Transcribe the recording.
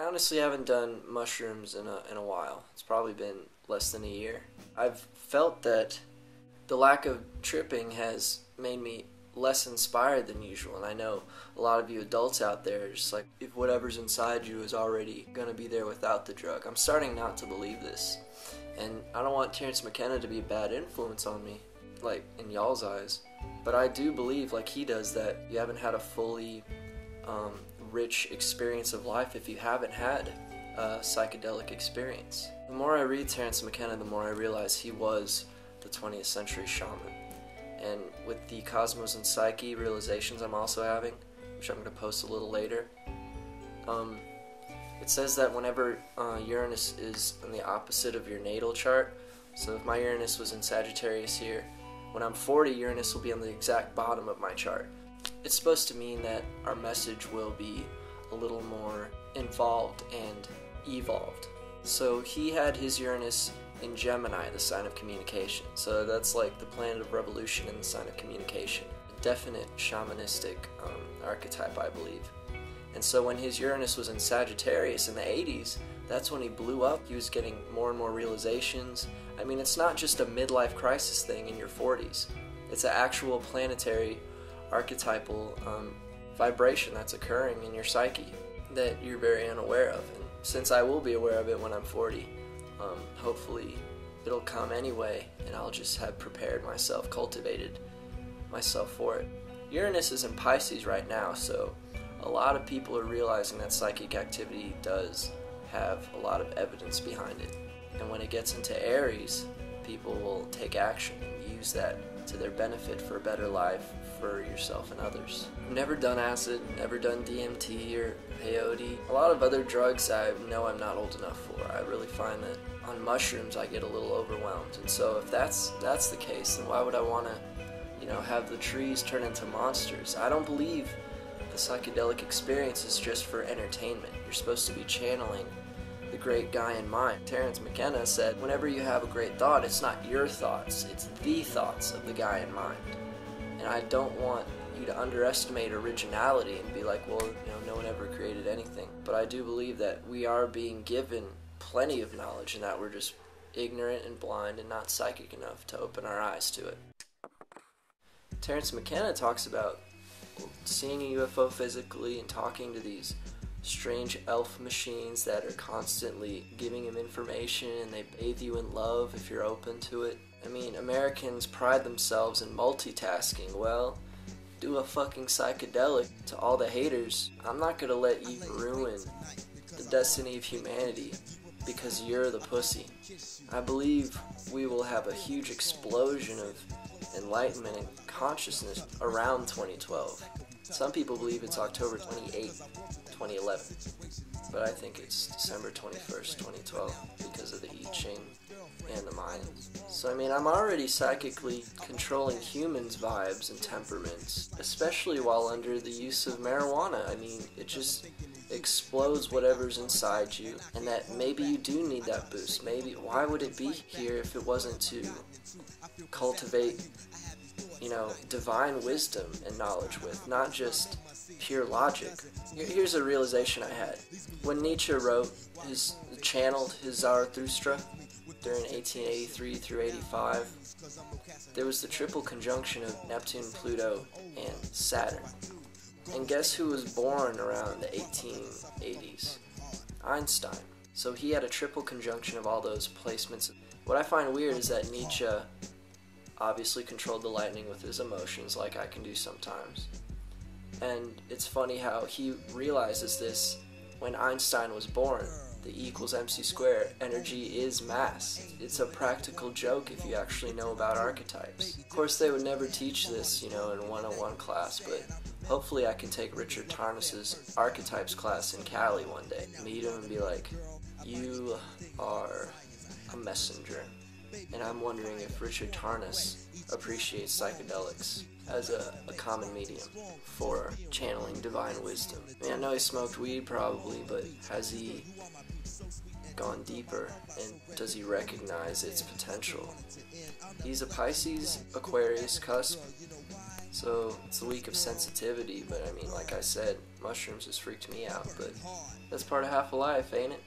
honestly haven't done mushrooms in a while. It's probably been less than a year. I've felt that the lack of tripping has made me less inspired than usual, and I know a lot of you adults out there are just like, if whatever's inside you is already gonna be there without the drug. I'm starting not to believe this, and I don't want Terrence McKenna to be a bad influence on me, like in y'all's eyes, but I do believe, like he does, that you haven't had a fully rich experience of life if you haven't had a psychedelic experience. The more I read Terrence McKenna, the more I realize he was the 20th century shaman. And with the Cosmos and Psyche realizations I'm also having, which I'm going to post a little later, it says that whenever Uranus is on the opposite of your natal chart, so if my Uranus was in Sagittarius here, when I'm 40, Uranus will be on the exact bottom of my chart. It's supposed to mean that our message will be a little more involved and evolved. So he had his Uranus in Gemini, the sign of communication. So that's like the planet of revolution and the sign of communication. A definite shamanistic archetype, I believe. And so when his Uranus was in Sagittarius in the 80s, that's when he blew up. He was getting more and more realizations. I mean, it's not just a midlife crisis thing in your 40s. It's an actual planetary archetypal vibration that's occurring in your psyche that you're very unaware of. And since I will be aware of it when I'm 40, hopefully it'll come anyway, and I'll just have prepared myself, cultivated myself for it. Uranus is in Pisces right now, so a lot of people are realizing that psychic activity does have a lot of evidence behind it. And when it gets into Aries, people will take action and use that to their benefit for a better life for yourself and others. I've never done acid, never done DMT or peyote. A lot of other drugs I know I'm not old enough for. I really find that on mushrooms I get a little overwhelmed. And so if that's the case, then why would I want to, have the trees turn into monsters? I don't believe the psychedelic experience is just for entertainment. You're supposed to be channeling the great guy in mind. Terrence McKenna said, whenever you have a great thought, it's not your thoughts, it's the thoughts of the guy in mind. And I don't want you to underestimate originality and be like, well, no one ever created anything. But I do believe that we are being given plenty of knowledge and that we're just ignorant and blind and not psychic enough to open our eyes to it. Terrence McKenna talks about seeing a UFO physically and talking to these strange elf machines that are constantly giving him information, and they bathe you in love if you're open to it. I mean, Americans pride themselves in multitasking. Well, do a fucking psychedelic. To all the haters, I'm not gonna let you ruin the destiny of humanity because you're the pussy. I believe we will have a huge explosion of enlightenment and consciousness around 2012. Some people believe it's October 28th, 2011, but I think it's December 21st, 2012 because of the I Ching and the Mayans. So I mean, I'm already psychically controlling humans' vibes and temperaments, especially while under the use of marijuana. I mean, it just explodes whatever's inside you, and that maybe you do need that boost. Maybe, why would it be here if it wasn't to cultivate, divine wisdom and knowledge with, not just pure logic. Here's a realization I had. When Nietzsche channeled his Zarathustra during 1883 through 85, there was the triple conjunction of Neptune, Pluto, and Saturn. And guess who was born around the 1880s? Einstein. So he had a triple conjunction of all those placements. What I find weird is that Nietzsche obviously controlled the lightning with his emotions, like I can do sometimes. And it's funny how he realizes this when Einstein was born. The E equals MC squared. Energy is mass. It's a practical joke if you actually know about archetypes. Of course, they would never teach this, in 101 class, but hopefully I can take Richard Tarnas's archetypes class in Cali one day. Meet him and be like, you are a messenger. And I'm wondering if Richard Tarnas appreciates psychedelics as a common medium for channeling divine wisdom. I mean, I know he smoked weed probably, but has he gone deeper, and does he recognize its potential? He's a Pisces, Aquarius cusp, so it's the week of sensitivity, but I mean, like I said, mushrooms has freaked me out, but that's part of half a life, ain't it?